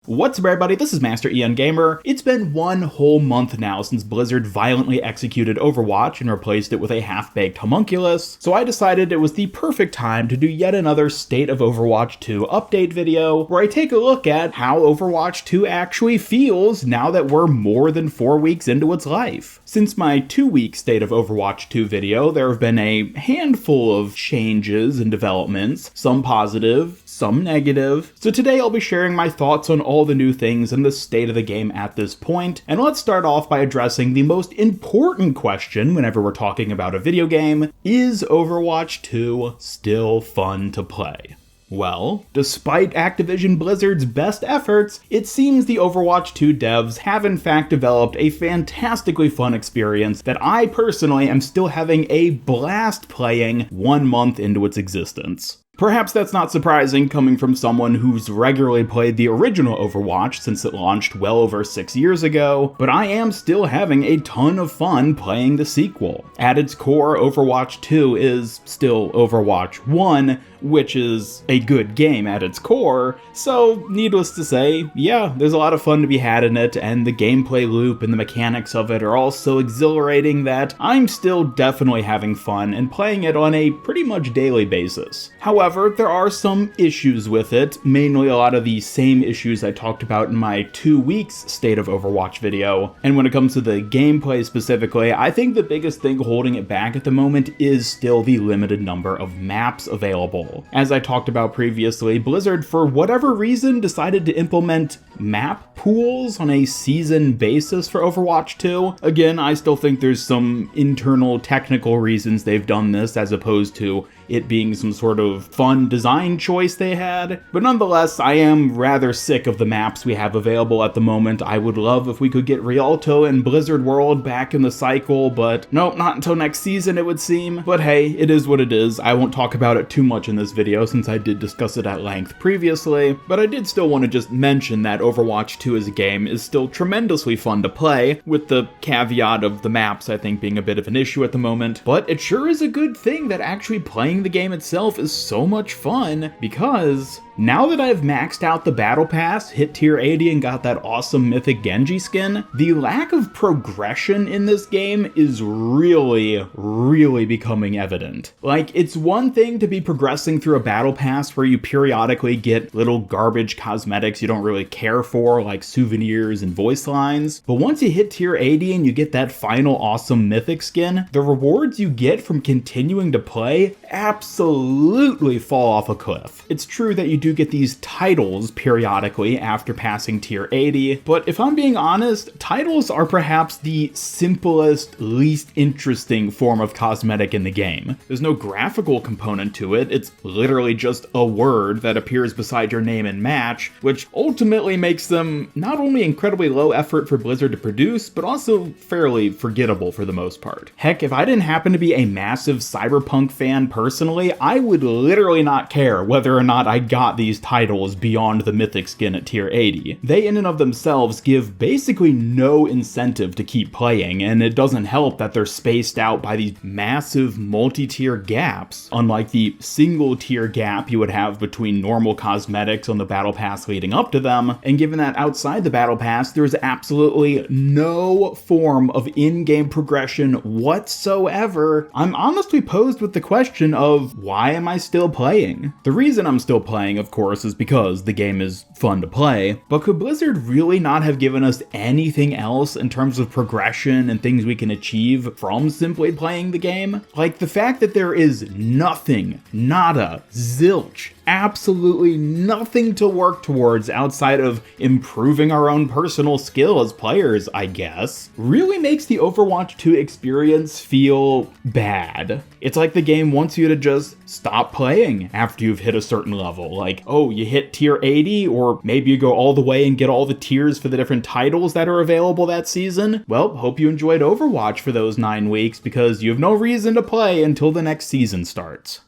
What's up everybody, this is Master Ian Gamer. It's been one whole month now since Blizzard violently executed Overwatch and replaced it with a half-baked homunculus, so I decided it was the perfect time to do yet another State of Overwatch 2 update video, where I take a look at how Overwatch 2 actually feels now that we're more than 4 weeks into its life. Since my 2-week State of Overwatch 2 video, there have been a handful of changes and developments, some positive, some negative, so today I'll be sharing my thoughts on all the new things and the state of the game at this point. And let's start off by addressing the most important question whenever we're talking about a video game: is Overwatch 2 still fun to play? Well, despite Activision Blizzard's best efforts, it seems the Overwatch 2 devs have in fact developed a fantastically fun experience that I personally am still having a blast playing 1 month into its existence. Perhaps that's not surprising coming from someone who's regularly played the original Overwatch since it launched well over 6 years ago, but I am still having a ton of fun playing the sequel. At its core, Overwatch 2 is still Overwatch 1, which is a good game at its core, so needless to say, yeah, there's a lot of fun to be had in it, and the gameplay loop and the mechanics of it are all so exhilarating that I'm still definitely having fun and playing it on a pretty much daily basis. However, there are some issues with it, mainly a lot of the same issues I talked about in my 2 weeks State of Overwatch video, and when it comes to the gameplay specifically, I think the biggest thing holding it back at the moment is still the limited number of maps available. As I talked about previously, Blizzard, for whatever reason, decided to implement map pools on a season basis for Overwatch 2. Again, I still think there's some internal technical reasons they've done this as opposed to it being some sort of fun design choice they had. But nonetheless, I am rather sick of the maps we have available at the moment. I would love if we could get Rialto and Blizzard World back in the cycle, but nope, not until next season it would seem. But hey, it is what it is. I won't talk about it too much in this video since I did discuss it at length previously, but I did still want to just mention that Overwatch 2 as a game is still tremendously fun to play, with the caveat of the maps I think being a bit of an issue at the moment, but it sure is a good thing that actually playing the game itself is so much fun, because now that I've maxed out the Battle Pass, hit tier 80 and got that awesome Mythic Genji skin, the lack of progression in this game is really becoming evident. Like, it's one thing to be progressing through a Battle Pass where you periodically get little garbage cosmetics you don't really care for, like souvenirs and voice lines, but once you hit tier 80 and you get that final awesome Mythic skin, the rewards you get from continuing to play absolutely fall off a cliff. It's true that you do get these titles periodically after passing tier 80, but if I'm being honest, titles are perhaps the simplest, least interesting form of cosmetic in the game. There's no graphical component to it, it's literally just a word that appears beside your name and match, which ultimately makes them not only incredibly low effort for Blizzard to produce, but also fairly forgettable for the most part. Heck, if I didn't happen to be a massive Cyberpunk fan personally, I would literally not care whether or not I got these titles beyond the Mythic skin at tier 80. They in and of themselves give basically no incentive to keep playing, and it doesn't help that they're spaced out by these massive multi-tier gaps, unlike the single tier gap you would have between normal cosmetics on the Battle Pass leading up to them, and given that outside the Battle Pass there's absolutely no form of in-game progression whatsoever, I'm honestly posed with the question of, why am I still playing? The reason I'm still playing, of course, is because the game is fun to play, but could Blizzard really not have given us anything else in terms of progression and things we can achieve from simply playing the game? Like, the fact that there is nothing, nada, zilch, absolutely nothing to work towards outside of improving our own personal skill as players, I guess, really makes the Overwatch 2 experience feel bad. It's like the game wants you to just stop playing after you've hit a certain level. Like, oh, you hit tier 80, or maybe you go all the way and get all the tiers for the different titles that are available that season. Well, hope you enjoyed Overwatch for those 9 weeks, because you have no reason to play until the next season starts.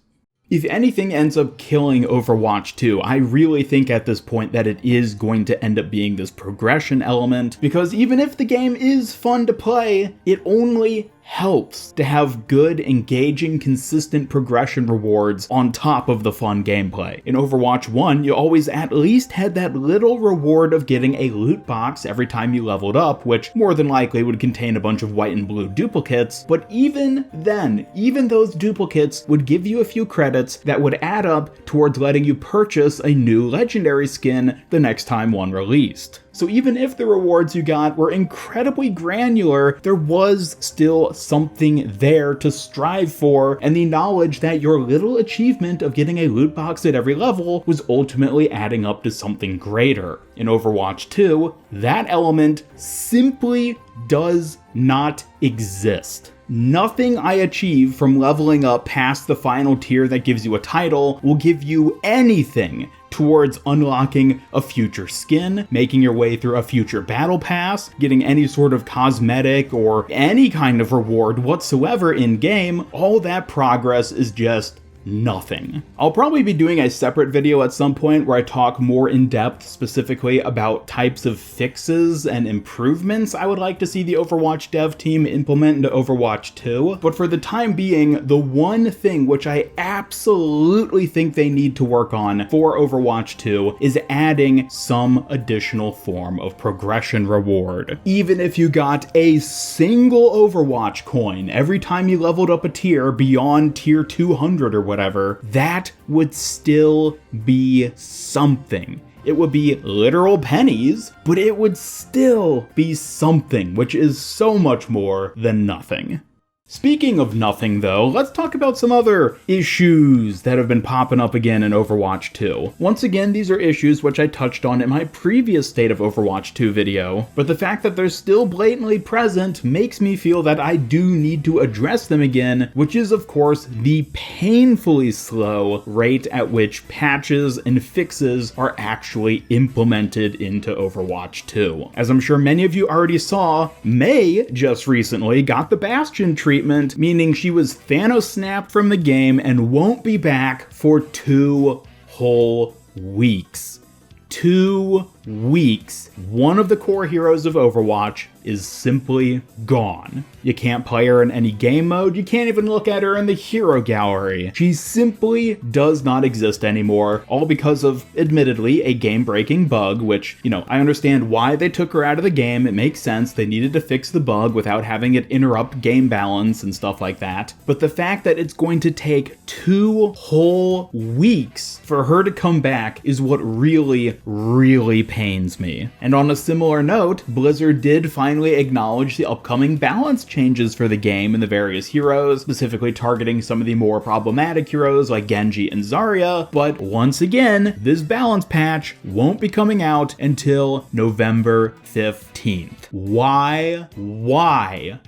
If anything ends up killing Overwatch 2, I really think at this point that it is going to end up being this progression element, because even if the game is fun to play, it only helps to have good, engaging, consistent progression rewards on top of the fun gameplay. In Overwatch 1, you always at least had that little reward of getting a loot box every time you leveled up, which more than likely would contain a bunch of white and blue duplicates, but even then, even those duplicates would give you a few credits that would add up towards letting you purchase a new legendary skin the next time one released. So even if the rewards you got were incredibly granular, there was still something there to strive for, and the knowledge that your little achievement of getting a loot box at every level was ultimately adding up to something greater. In Overwatch 2, that element simply does not exist. Nothing I achieve from leveling up past the final tier that gives you a title will give you anything towards unlocking a future skin, making your way through a future battle pass, getting any sort of cosmetic or any kind of reward whatsoever in-game. All that progress is just nothing. I'll probably be doing a separate video at some point where I talk more in depth specifically about types of fixes and improvements I would like to see the Overwatch dev team implement into Overwatch 2, but for the time being, the one thing which I absolutely think they need to work on for Overwatch 2 is adding some additional form of progression reward. Even if you got a single Overwatch coin every time you leveled up a tier beyond tier 200 or whatever, that would still be something. It would be literal pennies, but it would still be something, which is so much more than nothing. Speaking of nothing though, let's talk about some other issues that have been popping up again in Overwatch 2. Once again, these are issues which I touched on in my previous State of Overwatch 2 video, but the fact that they're still blatantly present makes me feel that I do need to address them again, which is of course the painfully slow rate at which patches and fixes are actually implemented into Overwatch 2. As I'm sure many of you already saw, Mei just recently got the Bastion treatment, meaning she was Thanos snapped from the game and won't be back for 2 whole weeks. 2 weeks. One of the core heroes of Overwatch is simply gone. You can't play her in any game mode, you can't even look at her in the hero gallery. She simply does not exist anymore, all because of, admittedly, a game-breaking bug, which, I understand why they took her out of the game, it makes sense, they needed to fix the bug without having it interrupt game balance and stuff like that. But the fact that it's going to take 2 whole weeks for her to come back is what really, really pains me. And on a similar note, Blizzard did finally acknowledge the upcoming balance changes for the game and the various heroes, specifically targeting some of the more problematic heroes like Genji and Zarya, but once again, this balance patch won't be coming out until November 15th. Why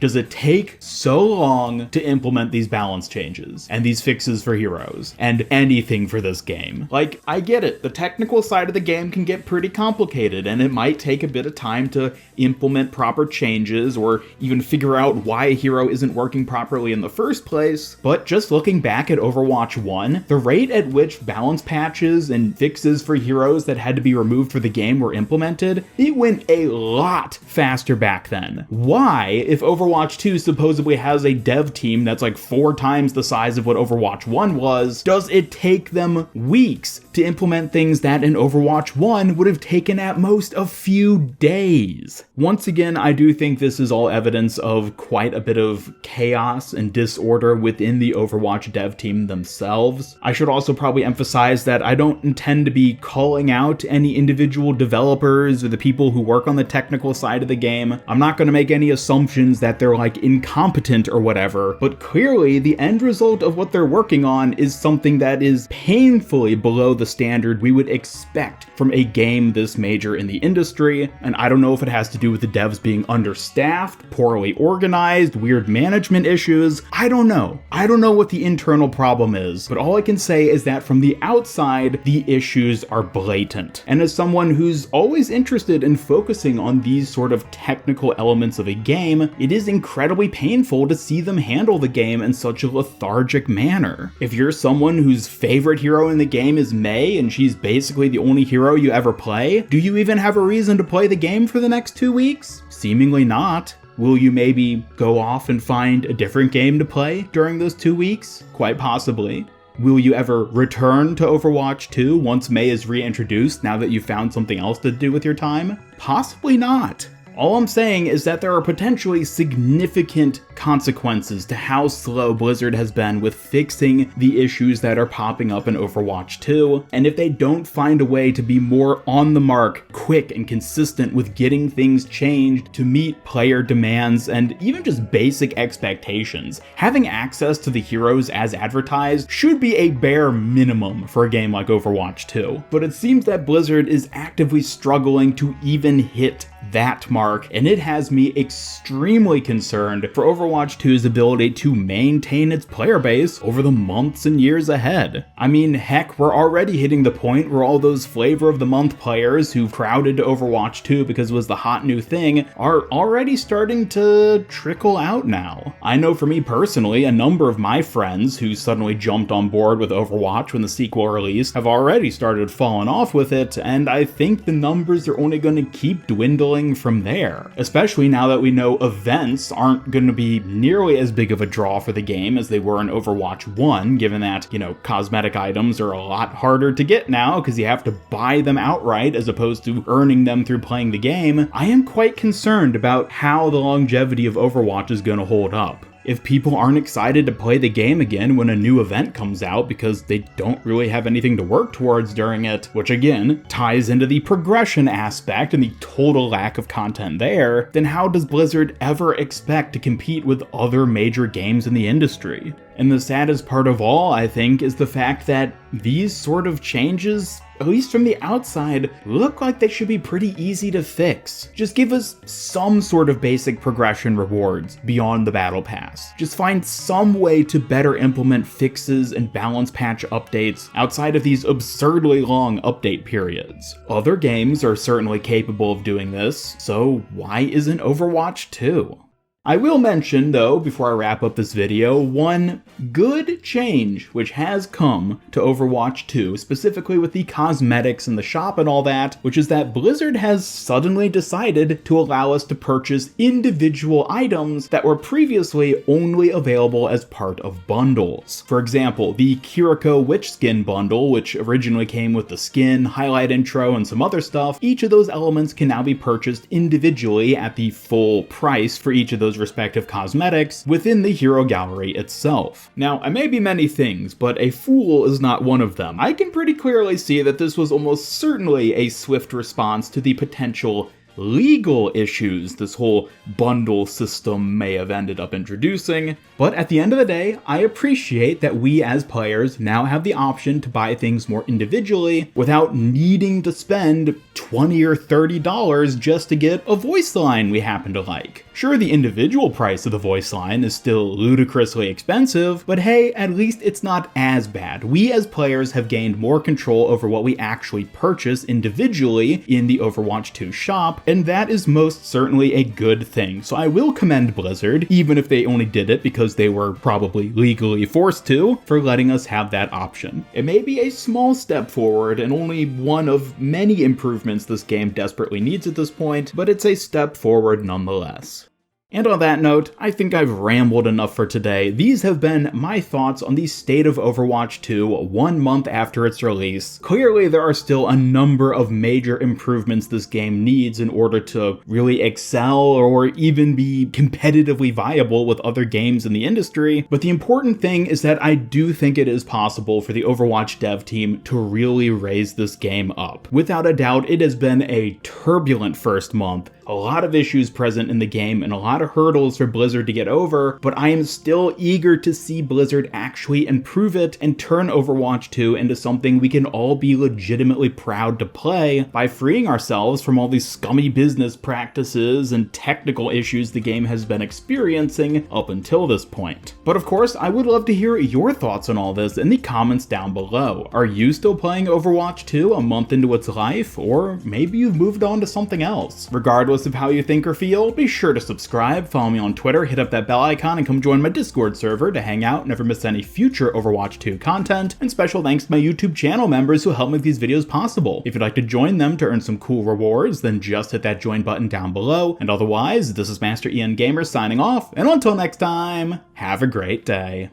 does it take so long to implement these balance changes and these fixes for heroes and anything for this game? Like, I get it, the technical side of the game can get pretty complicated and it might take a bit of time to implement proper changes or even figure out why a hero isn't working properly in the first place, but just looking back at Overwatch 1, the rate at which balance patches and fixes for heroes that had to be removed for the game were implemented, it went a lot faster back then. Why, if Overwatch 2 supposedly has a dev team that's like 4 times the size of what Overwatch 1 was, does it take them weeks to implement things that in Overwatch 1 would have taken at most a few days? Once again, I do think this is all evidence of quite a bit of chaos and disorder within the Overwatch dev team themselves. I should also probably emphasize that I don't intend to be calling out any individual developers or the people who work on the technical side of the game. I'm not going to make any assumptions that they're like incompetent or whatever, but clearly the end result of what they're working on is something that is painfully below the standard we would expect from a game this major in the industry, and I don't know if it has to do with the devs being understaffed, poorly organized, weird management issues. I don't know. I don't know what the internal problem is, but all I can say is that from the outside, the issues are blatant. And as someone who's always interested in focusing on these sort of technical elements of a game, it is incredibly painful to see them handle the game in such a lethargic manner. If you're someone whose favorite hero in the game is Mei and she's basically the only hero you ever play, do you even have a reason to play the game for the next 2 weeks? Seemingly not. Will you maybe go off and find a different game to play during those 2 weeks? Quite possibly. Will you ever return to Overwatch 2 once May is reintroduced now that you've found something else to do with your time? Possibly not. All I'm saying is that there are potentially significant consequences to how slow Blizzard has been with fixing the issues that are popping up in Overwatch 2, and if they don't find a way to be more on the mark, quick, and consistent with getting things changed to meet player demands and even just basic expectations, having access to the heroes as advertised should be a bare minimum for a game like Overwatch 2. But it seems that Blizzard is actively struggling to even hit that mark, and it has me extremely concerned for Overwatch 2's ability to maintain its player base over the months and years ahead. I mean, heck, we're already hitting the point where all those flavor of the month players who crowded to Overwatch 2 because it was the hot new thing are already starting to trickle out now. I know for me personally, a number of my friends who suddenly jumped on board with Overwatch when the sequel released have already started falling off with it, and I think the numbers are only going to keep dwindling from there, especially now that we know events aren't going to be nearly as big of a draw for the game as they were in Overwatch 1, given that, cosmetic items are a lot harder to get now because you have to buy them outright as opposed to earning them through playing the game. I am quite concerned about how the longevity of Overwatch is going to hold up. If people aren't excited to play the game again when a new event comes out because they don't really have anything to work towards during it, which again ties into the progression aspect and the total lack of content there, then how does Blizzard ever expect to compete with other major games in the industry? And the saddest part of all, I think, is the fact that these sort of changes, at least from the outside, look like they should be pretty easy to fix. Just give us some sort of basic progression rewards beyond the battle pass. Just find some way to better implement fixes and balance patch updates outside of these absurdly long update periods. Other games are certainly capable of doing this, so why isn't Overwatch 2? I will mention, though, before I wrap up this video, one good change which has come to Overwatch 2, specifically with the cosmetics and the shop and all that, which is that Blizzard has suddenly decided to allow us to purchase individual items that were previously only available as part of bundles. For example, the Kiriko Witch Skin bundle, which originally came with the skin, highlight intro, and some other stuff, each of those elements can now be purchased individually at the full price for each of those respective cosmetics within the hero gallery itself. Now, I may be many things, but a fool is not one of them. I can pretty clearly see that this was almost certainly a swift response to the potential legal issues this whole bundle system may have ended up introducing, but at the end of the day, I appreciate that we as players now have the option to buy things more individually without needing to spend $20 or $30 just to get a voice line we happen to like. Sure, the individual price of the voice line is still ludicrously expensive, but hey, at least it's not as bad. We as players have gained more control over what we actually purchase individually in the Overwatch 2 shop, and that is most certainly a good thing. So I will commend Blizzard, even if they only did it because they were probably legally forced to, for letting us have that option. It may be a small step forward and only one of many improvements this game desperately needs at this point, but it's a step forward nonetheless. And on that note, I think I've rambled enough for today. These have been my thoughts on the state of Overwatch 2 1 month after its release. Clearly, there are still a number of major improvements this game needs in order to really excel or even be competitively viable with other games in the industry, but the important thing is that I do think it is possible for the Overwatch dev team to really raise this game up. Without a doubt, it has been a turbulent first month, a lot of issues present in the game, and a lot of hurdles for Blizzard to get over, but I am still eager to see Blizzard actually improve it and turn Overwatch 2 into something we can all be legitimately proud to play by freeing ourselves from all these scummy business practices and technical issues the game has been experiencing up until this point. But of course, I would love to hear your thoughts on all this in the comments down below. Are you still playing Overwatch 2 a month into its life, or maybe you've moved on to something else? Regardless regardless of how you think or feel, be sure to subscribe, follow me on Twitter, hit up that bell icon, and come join my Discord server to hang out, never miss any future Overwatch 2 content, and special thanks to my YouTube channel members who help make these videos possible. If you'd like to join them to earn some cool rewards, then just hit that join button down below, and otherwise, this is Master Ian Gamer signing off, and until next time, have a great day.